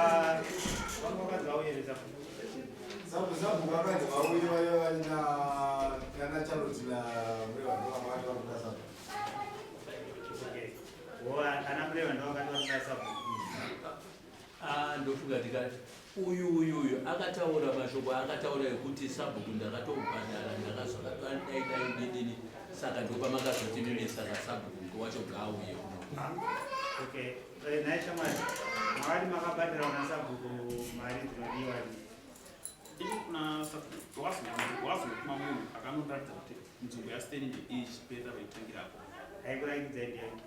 wakadzi vauyeredza sabu vakadzi vauyevayo nana Charlotte murevandovakatavakudasa ana murevando vakati vakudasa ndofunga ndikati uyu akataura mashoko akataura ekuti sabhuku ndakatobhadhara ndakazvakadaidini saka ndopa makazoti mimi saka sabhuku wacho ngauye nhai shamwari mawari makabhadhara una sabhuku mari dzinodiwa wakazotuma munhu akanoratidza kuti nzvimbo yasteni ichipera vaitengerapo haikurakidzai ndiani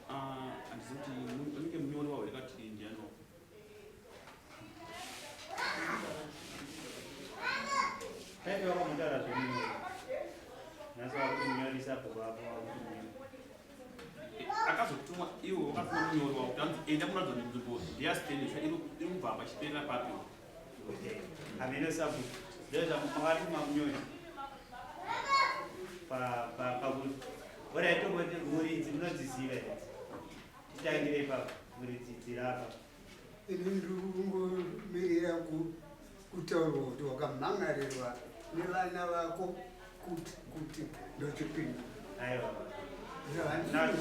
handizi kuti unenge munyori wavo yakati ndiano kaiti wakamutaura zvemunyori nhasi wakuti munyori sabhuku apo wakuti munyori akazotuma iwo wakatuma munyori wavo kuti anzi enda kunoratidza kuti nzvimbo yasteni iri kubva pachiperera papi hameno sabhuku ndozvamakatuma munyori pakuti oraitongoti mhuri idzi munodziziva idzi titangire ipapo mhuri idzi dzirapa ini ndirikungomirira kutaurwa kuti wakamhangarirwa nevana vako kuti ndochipinda aiwa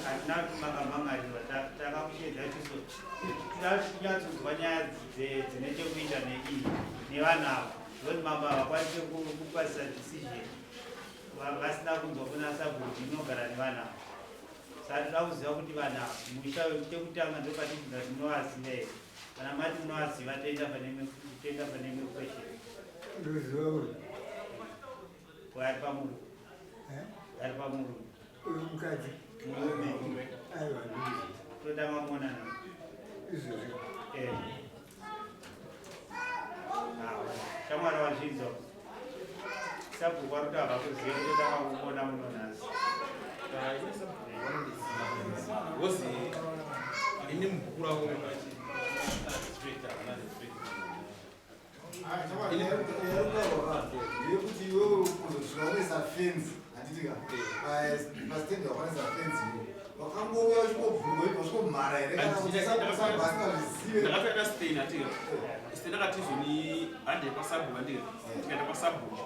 hatina kuti makamhangarirwa takakushedza tiso tinyatsonzwa nyaya dzine chekuita neii nevanavo ndoti mamba vakwanise kupasisa decision vasina kunzwa kuna sabhuku inogara nevanavo saka toda kuziva kuti vanavo musha chekutanga ndopatichiza kuti munovaziva here kana mati munovaziva toenda pane imwe question ndoziva ari pamuru ari pamuru uyu mukadzi murume aiwa totanga muonana izvozvi shamwari wazvinzwa sabhuku vari kuti hava kuziva totanga kuona muno nhasi wozi ini mubhuku ravo yekuti iwewe kuzosvika unoisa fenzi handitika pasitendi wakwanisa fenzi wakangouya uchingobvurwa ibva usvingomhara here ndakatoenda stein atika stein akatizoni hande pasabhuku andika tikaenda pasabhuku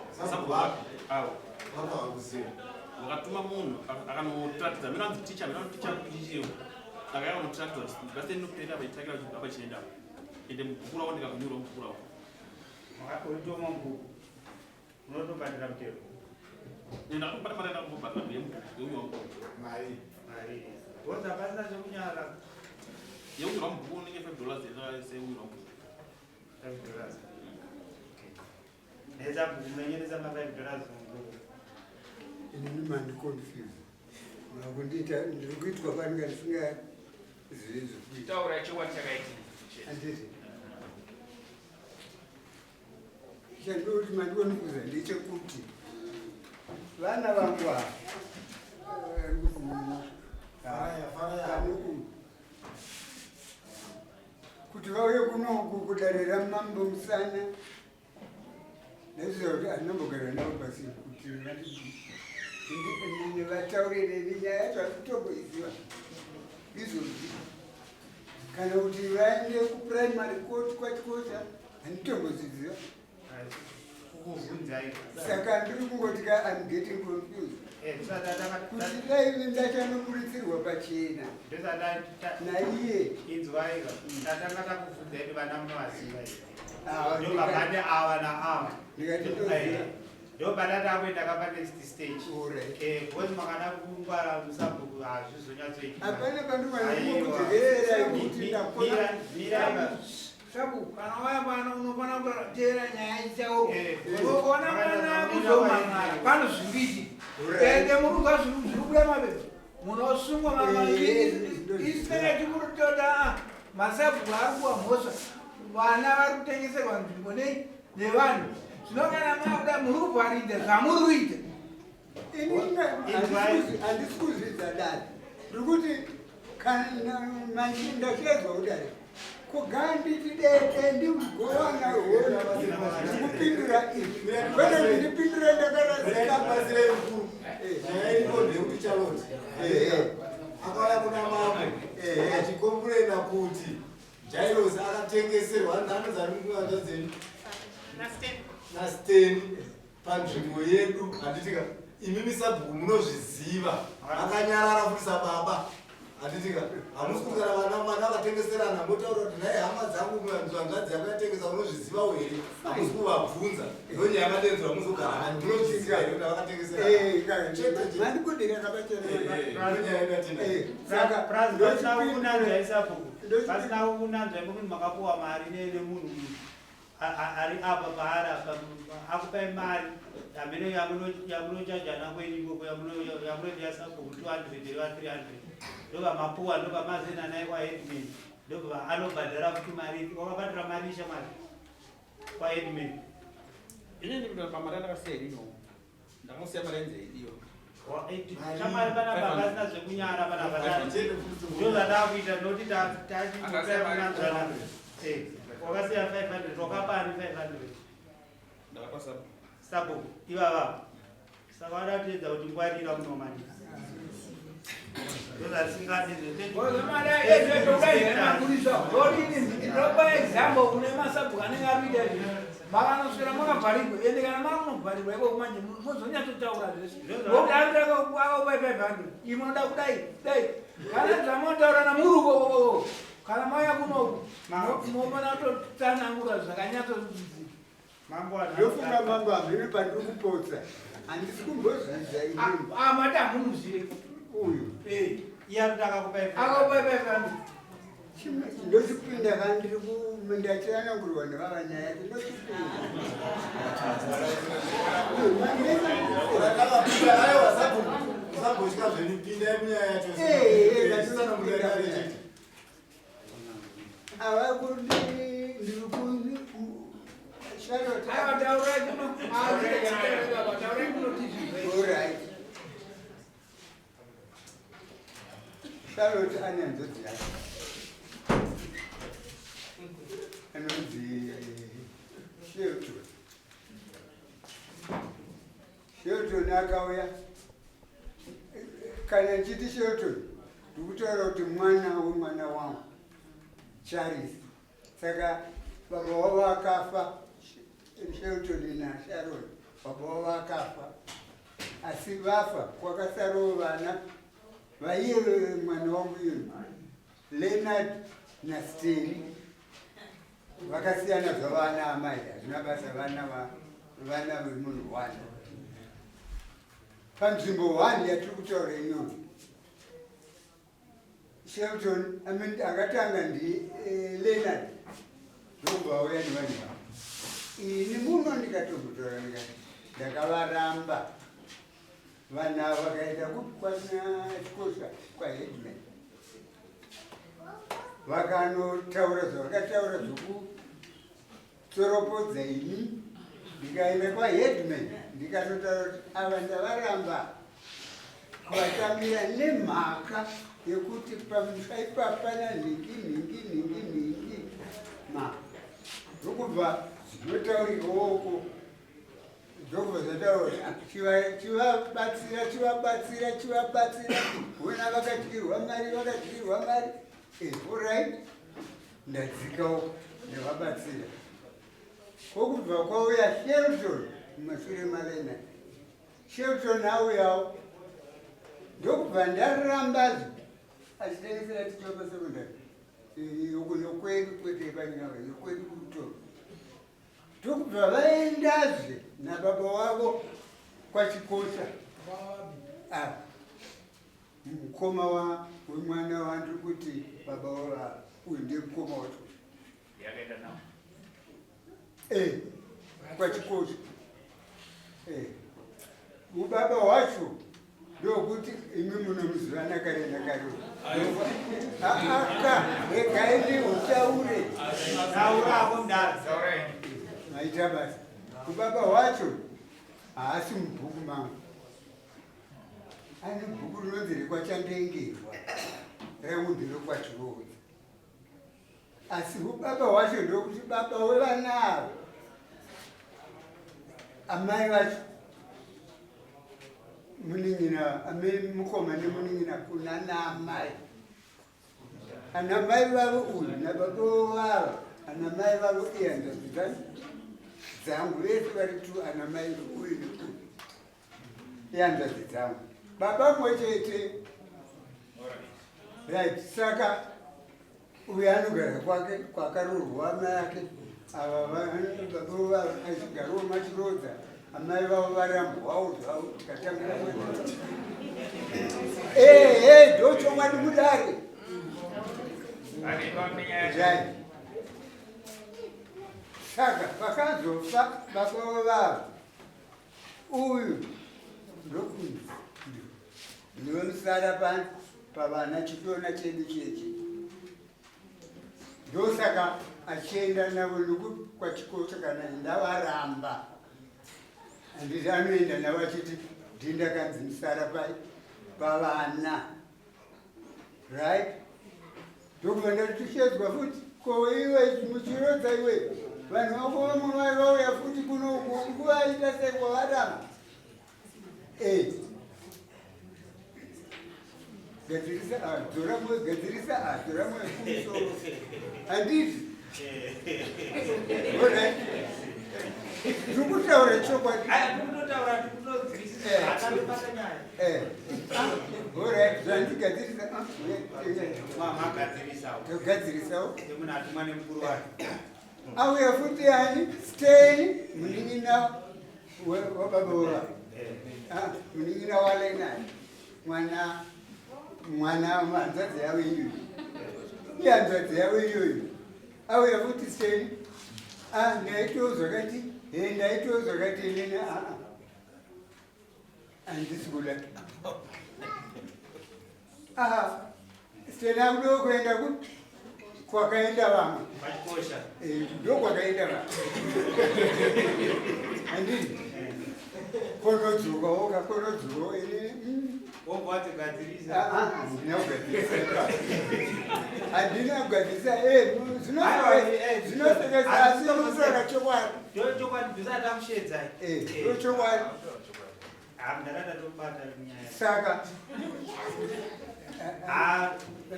awo wakawakuziva wakatuma munhu akanotiratidza mino anzi ticha kuchichiwo saka yakanotiratidza kuti pasitendi nokutenda vaitakira apa chienda ende mubhuku ravo ndikakunyorwa mubhuku ravo uitoma mbuku unotobandira mutero mari oza pasina chekunyara yeunyorwa mubhuku unenge $5 seunyorwa mubhuku $5 nesabhuku menyeresa ma$5 mubhuku inini mandiconfuse makundita ndiri kuitwa paninga ndisinga zvezvo taura chikwadi chakaiti handiti chandoti mandiconfuza ndechekuti vana vangu kuti vauye kunoku kudarira mambo musana ndaiziva kuti handinambogara navo pasi kuti vataurire nenyaya yacho handitoboiziva izvozvi kana kuti vaende kuprimary court kwachikosha handitomboziziva saka ndiri kungoti ka I'm getting confused kuti dai ndachanokuritsirwa pachena naiye inzwaika tatanga takufudza kuti vana munovaziva ndobabane ava naava ndobada takuenda kapa next stage because makada kungwara musabhuku hazvizonyatsoitika hapana pandomanakutegerera kuti ndakona sabu kana waya bwana unofana kutera nyaya ichawo ukoona mwana kuzomangara pano zvimbiti ende muruka zvirubuda mabebe munosungwa maisipera chikurutoda masabhuku ari kuwa mhosva vana vari kutengeserwa nzvimbo nevanhu zvino kana mabuda muri kuvharidza zvamuri kuita handisi kuzvidza dani ndiri kuti kana ndachedzwa kudai kuganditi dete ndimugorana ndikupindura izvi kwete ndipindura ndakarasikabazive mukuru yainodekuti Charlotte akauya kuna mambo achikomburena kuti Jairos akatengeserwa nanozanunguva dzenu na10 panzvimbo yedu. Handitika imimi sabhuku munozviziva, akanyarara kurisa baba. Handitika hamusi kugara mwana akatengeserana motaura kuti nai hama dzangu mwanzvangadzi yakatengesa unozviziva here, hamusi kuvabvunza ndonyaya madenzwa muzogara nani munozviziva here kuti vakatengesa pasina kunanzva imokuti makapuwa mari nemunhu ari apa paari akupai mari yamunojajana kwenyikoko yamunoti yasabhuku 200 reva 300 ndobva mapuwa ndobva mazina nai kwaheadman ndobva anobhadhara kuti mari wakabhadhara mari shamari kwaheadman. Inini pamari andakasiya ino ndakasiya mari yenze idiyo shamari panapa pasina zvekunyara panapa ndozvatakuita noti tachikunanzvana wakasiya 500 wakapani 500 ndakapasa sabhuku ivava saka wadatedza kuti ngwarira munomani example une masabhuku anenge arikuita makanoswera makabharirwa ende kana makunobharirwa iko kumanje muzonyatsotaura zvese nokuti arikutakaakupai 500 imwe noda kudai dai kana zvamotaura namuruko kana mauya kunoku mofana kutotsanangura zvakanyatsozizi ndofunga mambo amhiri pandiri kupotsa handisi kumbozviza inini mati hamunozive uyu akakupai 500 ndochipinda kandiri ndachanangurwa nevava nyaya usambotya zvenipinda munyaya yacho Charlotte ane njodzi yake anonzi Shelton akauya. Kana nchiti Shelton ndikutaura kuti mwana wangu Charles. Saka baba wavo akafa, Shelton na Sharon baba wavo akafa, asi vafa kwakasarawo vana vaiye mwana wangu yuni Leonard na Steny vakasiyana zvavana amai hazvina basa vana vemunhu 1 panzvimbo 1 yatiri kutaura inoni. Shelton akatanga Leonard ndobva auya nevanhu vavo. Ini muno ndikatombotaura ndakavaramba vanhu ava vakaenda kwana chikosha kwaHeadman vakanotaura zvavakataura zvokutsoropodza ini. Ndikaenda kwaHeadman ndikanotaura kuti ava ndavaramba kuvatamira nemhaka yekuti pamusha ipapa nanhingi ndokubva zvinotaurirwoko ndokubva zvataura chivabatsira vona vakadyirwa mari alright ndadzikawo ndavabatsira. Kwokubva kwauya Shelton mumashure malena Shelton auyawo ndokubva ndarambazve achitengesera tichapa sekondari yokwedu kwete panyama yokwedu kutoro. Ndokubva vaendazve nababa wavo kwachikosha mukoma wemwana wandiri kuti baba wavo uyu ndiye mukoma wacho kwachikosha. Ubaba wacho ndokuti imi munomuzivana kare nakare regai utaure maita basa. Ubaba wacho haasi mubhuku mangu, ane bhuku rinonzi rekwachandengerwa rangu nderekwachirowe. Asi ubaba wacho ndokuti baba wevana ava amai vacho munin'ina mukoma nemunin'ina kuna naamai ana mai vavo uyu nababa vavo ana mai vavo ihanzvadzi dzangu vese vari tu ana mai uyu neuyu ihanzvadzi dzangu baba mwe chete. Right, saka uyu anogara kwake kwakarorwa mai ake ava baba achigarawo machirodza amai vavo varambwawo zvavo tikatamira ndochokwadi mudare. Right. Saka vakazofa baba vavo uyu ndokunzi ndiwe musara pavana chitona chedu chechi ndosaka achienda navo nokuti kwachikota kana ndavaramba handiti anoenda navo achiti ndindakanzi musara pavana. Right. ndokuvanda tichedzwa futi ko iwe muchirodza iwe vanhu vako vamunwai vauya futi kunoku nguvaita sekwavaramba. Gadzirisa dzora mwe kumusoro handiti ndikutaura chokwadi orit zvandigadzirisa togadzirisawo auya futi hani steni munin'ina wababa vava munin'ina walenani mwana hanzvadzi yavo iyoyo ihanzvadzi yavo iyoyo auya futi steni ndaitawo zvakati ndaitawo zvakati nena handisi kuda steni akudo kuenda kwakaenda vamwe ndokwakaenda vamwe handii konodzokawo kakonodzokawo handina kugadzirisa zvinosekesa asi nomusora chokwadi chokwadi. Saka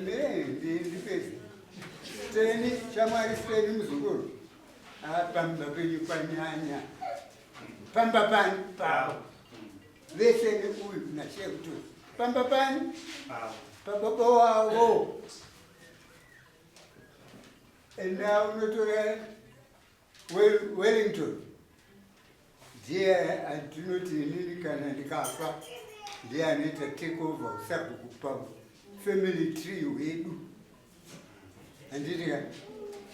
ndipedzi steni shamwari steni muzukuru pamba penyu panyanya pamba pani pavo vese neuyu nashekuto pamba pani pababa wavo enda unotora Wellington ndiye andinoti inini kana ndikafa ndiye anoita take over usabhuku pafamily tree hwedu. Handiti ka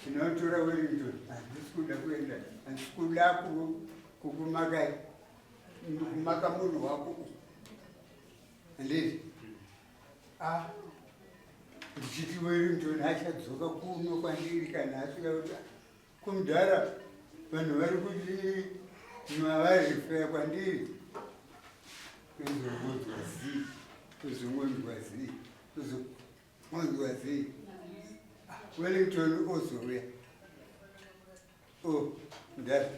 ndinotora Wellington handisi kuda kuenda handisi kuda kukumakai kumaka munhu wako handiti ndichiti Wellington achadzoka kuno kwandiri kana asvika kuti kumudhara vanhu vari kuti mavarifeya kwandiri kuzongonzwa zii Wellington ozouya mudhara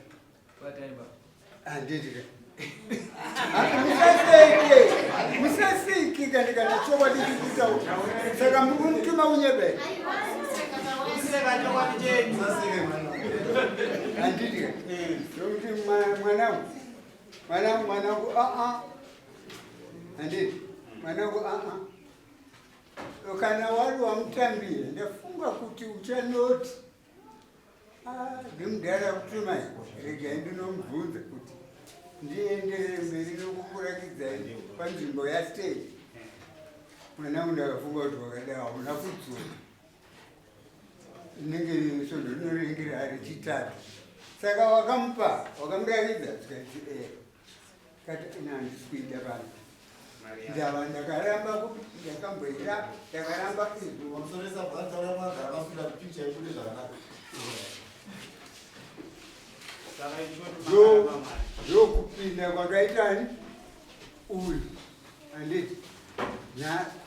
handiti musasiki kandi kana chokwadi chikutaura saka mutuma unyebera handiti sokuti mwanangu handiti mwanangu kana wari wamutambira ndafunga kuti uchanoti ndimudhara kutumai regai ndinomubvunza kuti ndiendere mberi nokukurakidzai panzvimbo yastage. Mwanangu ndakafunga kuti wakada hauna kudzura inenge svondo rinoringira ari chitatu saka wakamurakidza tikati kati handisi kuida pano ndava ndakaramba ndakamboira ndakaramba ndokupinda kwakaitani uyu handiti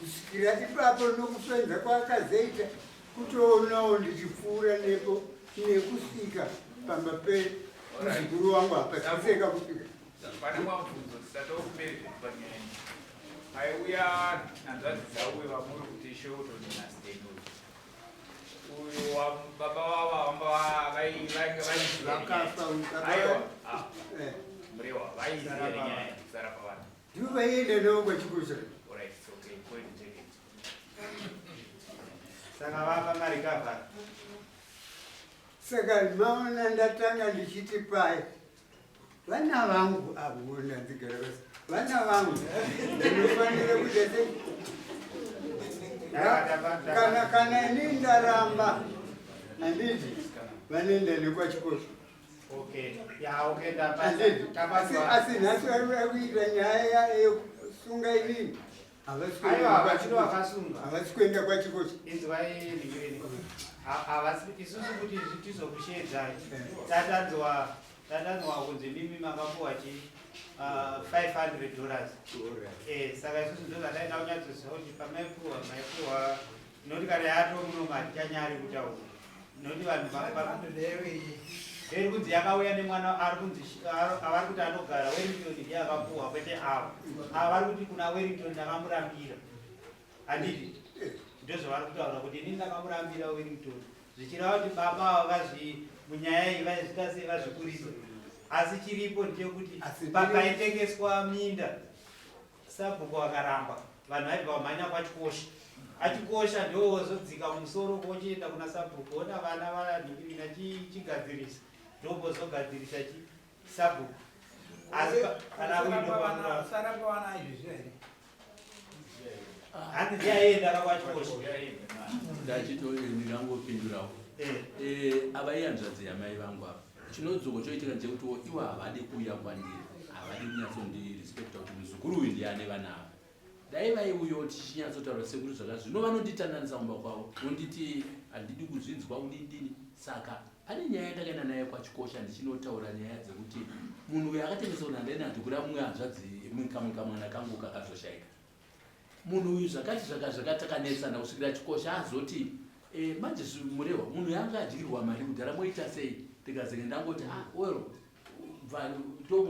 kusvikira ipapo nokufenza kwakazoita kutoonawo ndichipfuura nepo nekusvika pamba pemuzukuru wangu apa tiseka kusvika pana mabvunzo tisati okubereka panyaya aiuya hanzvadzi dzauwe vamuri kuti sheuto nenasteno uyu baba wavo vamba vakafa aiwa muriwa vaiziva nenyaya kusara pavanhu. ndivainde nokwechikusha Alright, it's okay. Go ahead and take it. Saka vapa marikavha. saka maona ndatanga ndichiti pai vana vangu avo ndanzigara basi vana vangu ndinofanire kudete kana ini ndaramba handiti vanoenda nekwachikosha Okay. Yeah, okay, that handiti asi nhasi vari kuita nyaya yesunga inini aiwa vachino vakasunga. havasi kuenda kwachikosha Inzwai ndingeni. Havasi isusu kuti tizokushedzai. Tatanzwa kunzi mimi makapuwa chi $500. Saka isusu ndo zvataenda kunyatsoziva kuti pamaipuwa noti kana yato muno matichanyari kutaura. Noti vanhu eri kunzi yakauya nemwana ari kuti anogara Wellington ndiye akapuwa kwete avo. Ava vari kuti kuna Wellington ndakamurambira. Handiti? Ndozvavari kutaura kuti ini ndakamurambira Wellington. Zvichireva kuti baba vakazvi munyaya iyi vaizvita sei vazvikurisa. Asi chiripo ndechekuti pakaitengeswa minda sabhuku vakaramba vanhu vaibva kumhanya kwachikosha. Achikosha ndozodzika musoro kochienda kuna sabhuku ona vana vanhinhirina chigadzirisa ndobozogadzirisa sabhuku. Asi kana uindopamura sara pavana izvizvi here handi ndiyaenda kwachikosha. ndachitondingangopindurawo avaiyanzvadzi yamai vangu ava chinodzoko choitika ndechekuti ivo havadi kuuya kwandiri havadi kunyatsondirespekta kuti muzukuru uyu ndiane vana ava dai vaiuyawo tichinyatsotaura sekuru zvakazvi zvino vanonditandanisa kumba kwavo nonditi handidi kuzvinzwa kudindini saka pane nyaya yandakaenda naye kwachikosha ndichinotaura nyaya dzekuti munhu uyu akatengesa kuti handaenda ndikura mumwe hanzvadzi kamwana kangu kakazoshaika munhu uyu zvakati zvakatakanetsana kusvikira chikosha azoti manje murehwa munhu yanga adyirwa mari kudhara moita sei ndikazenge ndangoti wero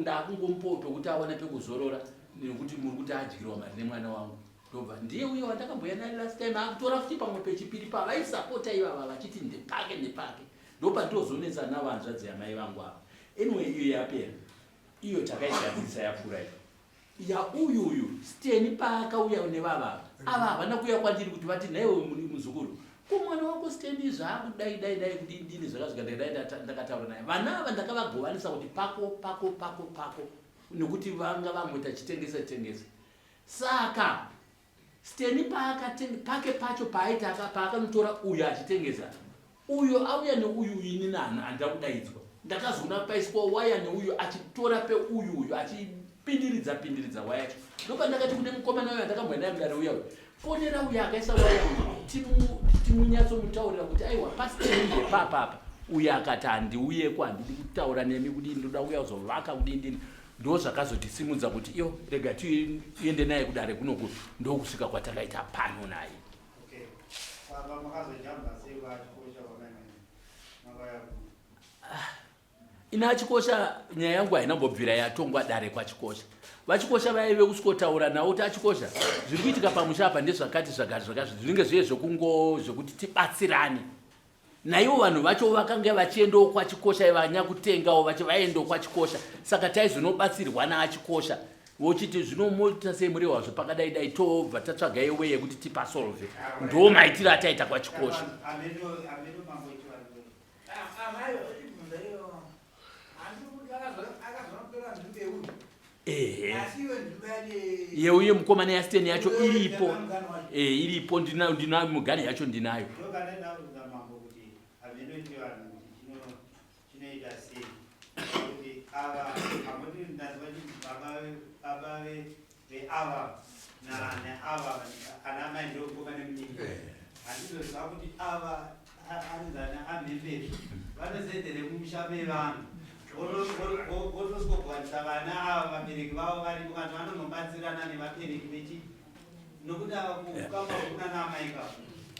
ndakungompoto kuti aone pekuzorora nekuti muri kuti adyirwa mari nemwana wangu ndobva ndiye uyo wandakamboya naye last time akutora futi pamwe pechipiri pavaisapota ivava vachiti ndepake ndopa ndozonetsa navanzvadzi yamai vangu ava anyway iyo yapera iyo takaigadzirisa yapfuura iyo uyuyu steni paakauya nevava ava havana kuuya kwandiri kuti vati nhaiwe muzukuru kumwana wako steni zvaakudaidai kudindini zvakazvikandadai ndakataura naye vana ava ndakavagovanisa kuti pako nekuti vanga vamwe tachitengesa saka steni pake pacho paakanotora uyu achitengesa uyo auya neuyu ini nana handida kudaidzwa ndakazoona paiswa waya neuyu achitora peuyuyu achipindiridza waya yacho ndopa ndakati kune mukomana uyo andakamboenda mudare uya fonera uyo akaisa waya timunyatsomutaurira kuti aiwa pasitende papapa uyo akati handiuye kwandidi kutaura nemi kudini ndoda kuya kuzovaka kudindini ndo zvakazotisimudza kuti iyo rega tiende naye kudare kunoku ndokusvika kwatakaita pano naye. Ina chikosha nyaya yangu hainambobvira yatongwa dare kwachikosha. Vachikosha vaive kusikotaura nawo kuti achikosha zviri kuitika pamusha apa ndezvakati zvinenge zviye zvokuti tibatsirane. Naivo vanhu vacho vakanga vachiendawo kwachikosha vanyakutengawo vaendawo kwachikosha saka taizonobatsirwa naachikosha vochiti zvinomota sei muri wazvo pakadai tobva tatsvaga iwe yekuti tipasolve ndo maitiro ataita kwachikosha. Yeuye mukomana yasteni yacho iripo ndina mugani yacho ndinayo.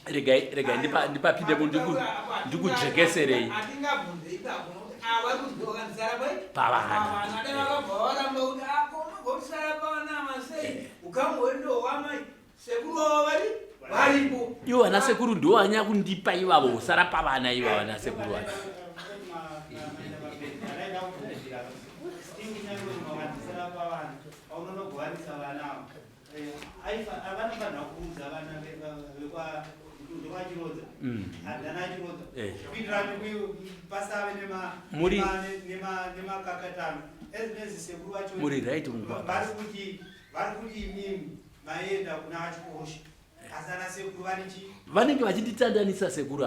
Rega ndipapinde ndikujekeserei pavana sekuru wavo varipo. Ivo vana sekuru ndo vanya kundipa ivavo usarapa vana ivavo vana sekuru vacho. Muri right mungwa vanenge vachinditsandanisa sekuru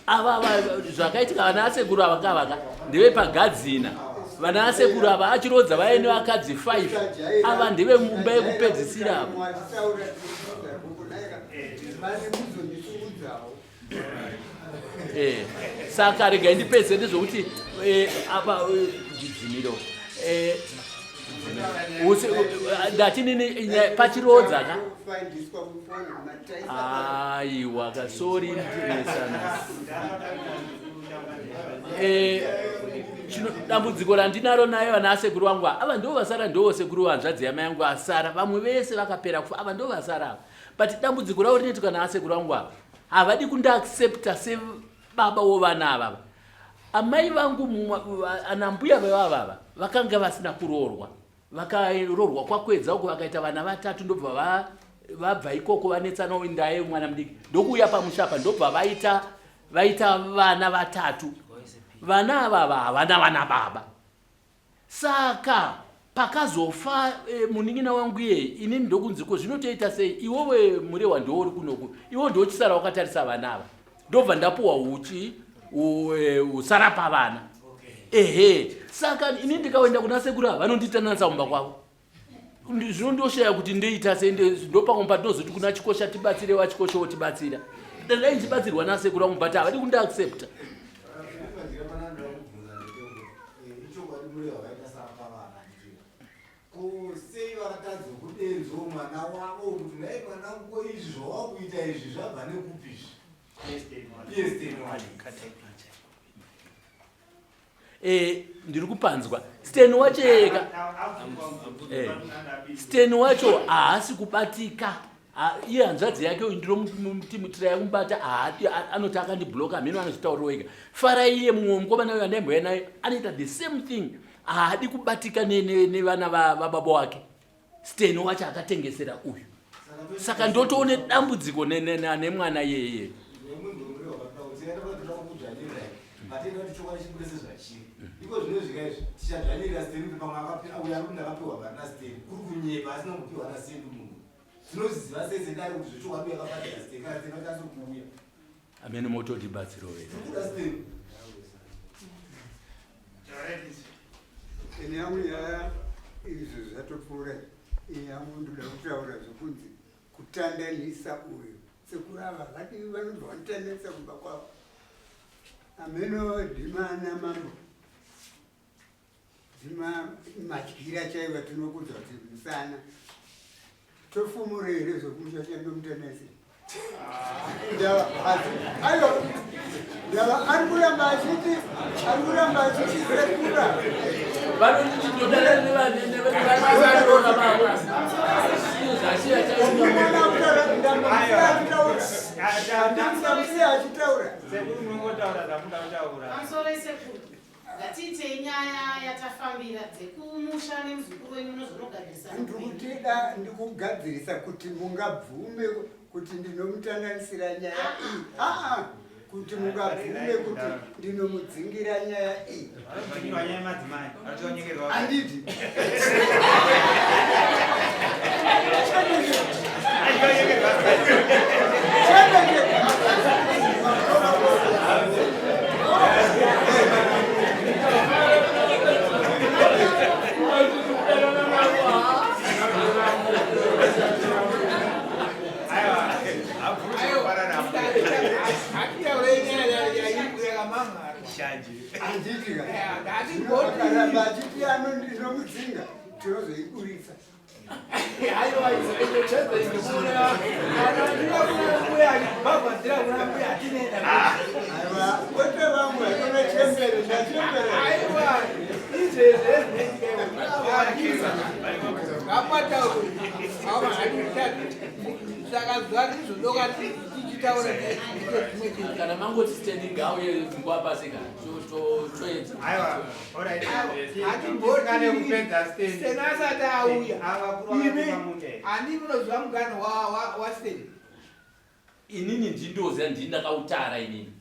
ava zvakaitika vana vasekuru ava kavaka ndeve pagadzina vana vasekuru ava achirodza vaine vakadzi 5 ava ndeve mumba yekupedzisira avo. Saka regai ndipedze ndezvokuti apa dzimiro ndatinini pachirodza ka aiwa kasori dambudziko randinaro nayo vana vasekuru vangu ava ndo vasara ndo sekuru hanzvadzi yamai yangu asara vamwe vese vakapera kufa ava ndo vasara but dambudziko ravo rineti kana vasekuru vangu ava havadi kundaaccepta sebaba wovana avava. Amai vangu anambuya vevavava vakanga vasina kuroorwa vakaroorwa kwakwedza uko vakaita vana 3 ndobva vabva ikoko vanetsana ndaye mwana mudiki ndokuuya pamushapa ndobva vaita vana 3 vana avava havana vana baba. Saka pakazofa muningina wangu yeye inini ndokunziko zvinotoita sei iwowe murewa ndouri kunoku iwo ndochisara wakatarisa vana ava ndobva ndapuwa uchi usarapa vana. Saka ini ndikaenda kuna sekuru ava vanonditananisa kumba kwavo zvinondoshaya kuti ndeita sende ndopakomba ndinozoti kuna chikosha tibatsire wachikosha wotibatsira dai ndibatsirwa nasekuru vangu but havadi kundaaccepta. Sei vakatadza kudenzo mwana wavo kuti nai mwana wangu izvi zvawakuita izvi zvabva nekupisha ndiri kupanzwa Steni wacheka Steni wacho haasi kubatika iye hanzvadzi yake ndinomutimutira yakumubata anoti akandibloka mhino anozvitaurira wega fara iye mumwe mukomana uyo andaimboya naye anoita the same thing haadi kubatika nevana vababa wake. Steni wacho akatengesera uyu saka ndotoone dambudziko nemwana yeye. Iko zvino zvikaizvi tichadzvanirira Steni kuti pamwe uya arume akapiwa vana Steni kuri kunyepa asina kupiwa vana Steni munhu zvinoziva sese dai kuti zvichokwadi akabatira Steni kana Steni vatanzi kuuya amene motodibatsiro kuda Steni ine yangu yaya izvo zvatopfuura ine yangu ndoda kutaura zvokunzi kutandanisa uyu sekuru ava vadivi vanobva vanotandanisa kumba kwavo ameno dhimana mambo dhima madyira chaiva tinokudza kuti musana tofumurere zvokumusha ndomutandanisi ndava ari kuramba achiti sekura Ngatite nyaya yatafambira dzekumusha nemuzukuru wenyu nozvinogadzirisa ndikutida ndikugadzirisa kuti mungabvume kuti ndinomutandanisira nyaya iyi kuti mungabvume kuti ndinomudzingira nyaya iyi anditi akaramba achiti anonomudzinga tinozoiburisa kwete vamwe atonachembere ndachembere Apa tahu? Awak ada saka zuva rizodoka tichitaura kana mangoti standing auye nguva pasi kana toedza aiwa sten asati auya imi handi munoziva mugano wasten inini ndindoziva ndindakautara inini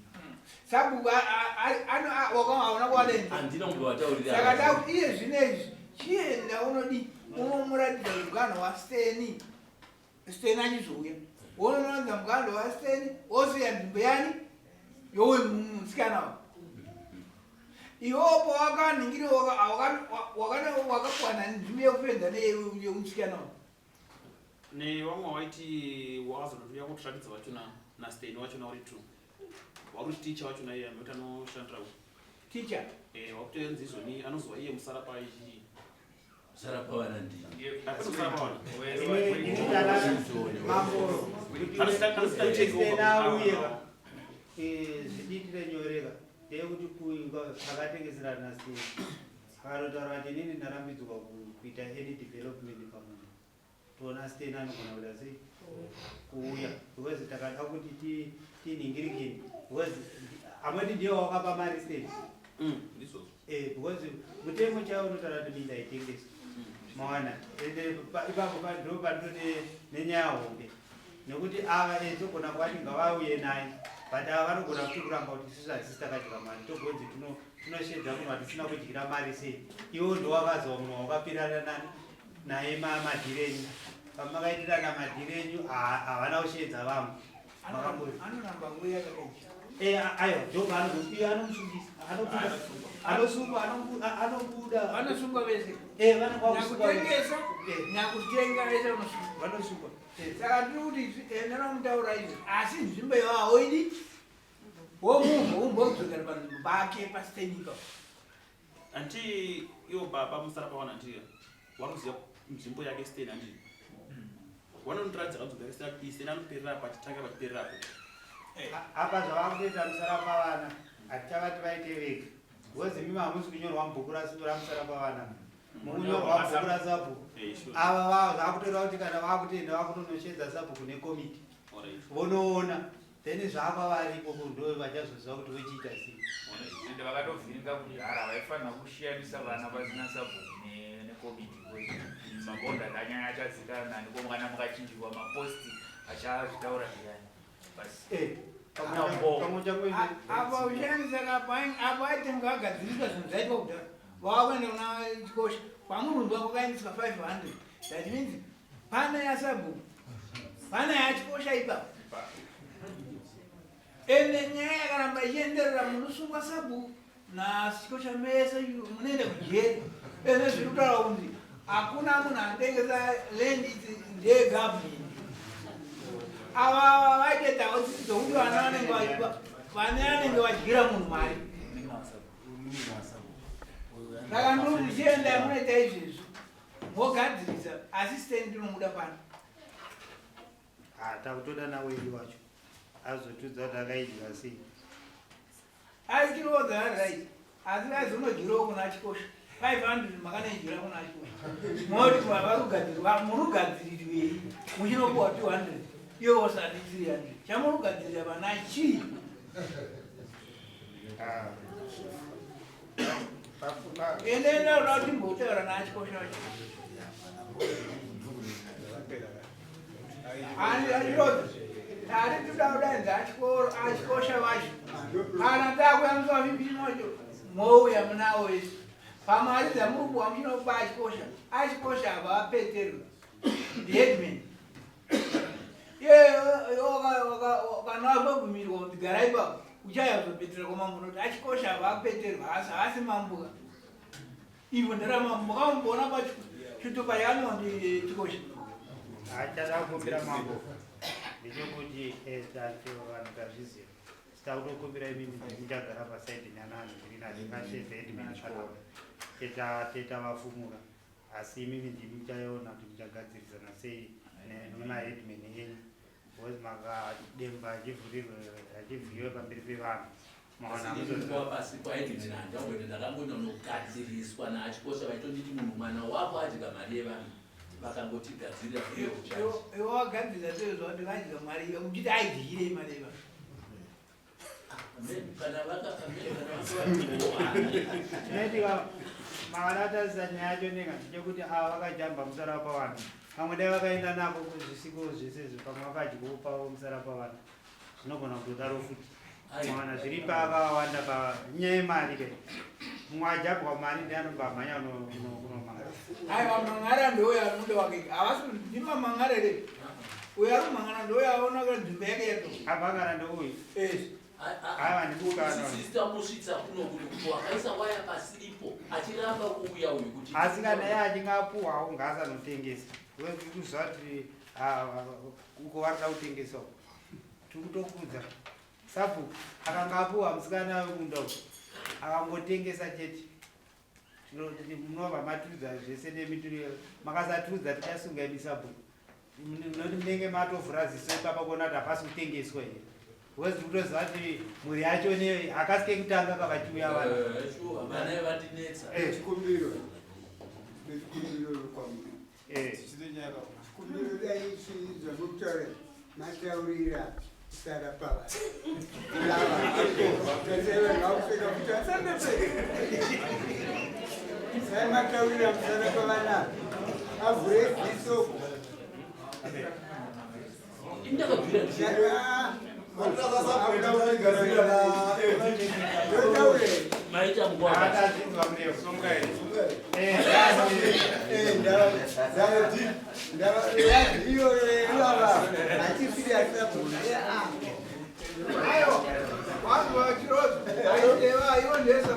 sabu wakaona kwaden handina munhu wataurira saka dakuti iye zvinezvi chienda unodi unomuratidza mugano wasten achizouya unonoradza mugano wasten osiya nzvimbo yani yowe musikana iwopo wakanhingiri wakakwana nzvimbo yekupedza neyemusikana nevamwe waiti wakazototuya kutiratidza vachona nasten wachona uri true wari ticha wachona iye anoti anoshandira ticha wakutoenzi izvoni anozova iye musarapa ichi musarapa vana ndii zviditire nyoreka ndeyekuti akatengeserana sei akatotaura kuti inini ndarambidzwa kuita any development pamunhu toona sten anogona kuda sei kuuya because takada kuti tinhingirikini because amweni ndiyo wakapa mari sten because mutemo chavo unotaura kuti minda itengesa mawana ipapo ndo pandode nenyaya hombe nekuti ava togona kwati ngavauye naye but ava vanogona kuti kuramba kuti isusu hatisi takadya mari togonzi tinoshedza munhu hatisina kudyira mari sei iwo ndo wakazowa munhu wakapirana naye madhirenyu pamakaitirana madhirenyu havana kushedza vamwe anoramba nguva yakakaita aiwa joba anomusungisa anobuda vanosunga vese nakutengesa nakutenga vese vanosunga saka tiri kuti ndanomutaura izvo asi nzvimbo yavahoidi womunhu umbodzokera panzvimbo pake pasitenika anti iwo baba musarapa wana ndiya wari kuziva nzvimbo yake sten andii vanondiratidza kadzokera sten anoperera pachitanga pachipererapo apa zvavakutoita musarapa vana hatichava vaite vega because mimi hamusi kunyorwa mubhuku ramusarapa vana mukunyorwa mubhuku rasabhuku ava vakutoita kuti kana vakutoenda vakutonoshedza sabhuku nekomiti vonoona then zvapa varipo ndo vachazoziva kuti vochiita sei ende vakatovhiringa kudhara vaifanira kushiyanisa vana vasina sabhuku nekomiti mabonda kanyanya achazikana ndipo mwana mukachinjirwa maposti achazvitaura ndiyani apa ushanisaka apa aitenga vagadziriswa zvinhu zvaitwa kudhara vavakuenda kuna chikosha kwamurunzwa kwakaendeswa 500 that means pane yasabhuku pane yachikosha ipapo ende nyaya yakaramba ichienderera munosungwa sabhuku nachikosha mese munoenda kujeri ende zviri kutaura kuti hakuna munhu anotengesa land ndegavhmendi ava vaitoitawo dzidzo kuti vane vanenge vadyira munhu mari saka ndiri ndichienda munoita izvezvo mogadzirisa asisteni ndinomuda pano takutoda naweli wacho azotudza kuti akaidya sei aichiroodza ari right asi aizonogirawo kuna chikosha 500 makanenjira kuna chikosha moti varugadzirwa murugadzirirwei muchinopuwa 200 iwo osati 300 chamurugadzirira vana chii endenda kuda kuti mbotaura naachikosha wacho ari toda kudaidza achikosha vacho kana takuyamswa vipimo wacho mouya munawo wese pamari dzamurikuwa muchinopa achikosha ava vapeterwa ndihedman kana wazogumiriwa kuti gara ipapo uchayazopetera kwamambo noti achikosha ava apeterwa haasi mambuka ivo ndaramambo makamboona pachitupa yaanondi chikosha hachada kukumbira mambo ndechekuti vanhu tazviziva sitakutokumbira imini ndichagara pasaidi nyananhu ndiri nazvikashedza edman teta vafumura asi imini ndimi chaiona kuti ndichagadzirisana sei nemaedman enyu because makademba achivhiyiwe pamberi pevanhu pasi paedman handangoti ndakangonogadziriswa naachikosha vaitonditi munhu mwana wako adya mari yevanhu vakangotigadzirira iwe wagadzira tezva kuti vadya mari uchiti aidyire mari iva kana Netiga makarata sanya yacho nenga chekuti ava vakajamba musara pavanhu pamwe dai vakaenda nako kuzvisiko zvese pamwe vakadyopa musara pavanhu zvinogona kutodaro futi mwana zviri pakawanda panyaya yemari ke mumwe ajabwa mari ndianobva mhanya kunomangara aiwa mangara ndouyo anoda wake havasi ndima mangara ere uyo ari mangara ndouyo aona kuti nzvimbo yake yeto amangara ndouyu sitamosvitsa kuno kuri kuti wakaisa waya pasiripo achiramba kuuya uyu kuti asi kana iye achingapuhwawo ngaasanotengesa kuzva kuti uko varida kutengesawo tiri kutokudza sabhuku akanga apuhwa musikana wekunda akangotengesa chete munobva matudza zvese nemituri makasatudza tichasunga misabhuku noti munenge matovhura ziso ipapa kuona kuti hapasi kutengeswa here wezi kutoziva kuti mhuri yacho hakasike kutanga kavachiuya vanai vatinetsa chikumbiro kwamuri chikumbiro dai zvekutaura mataurira sara pava sai mataurira musara pavana avhure ziso indakabvira maita vanhu vachiroza aidewa ivo ndesa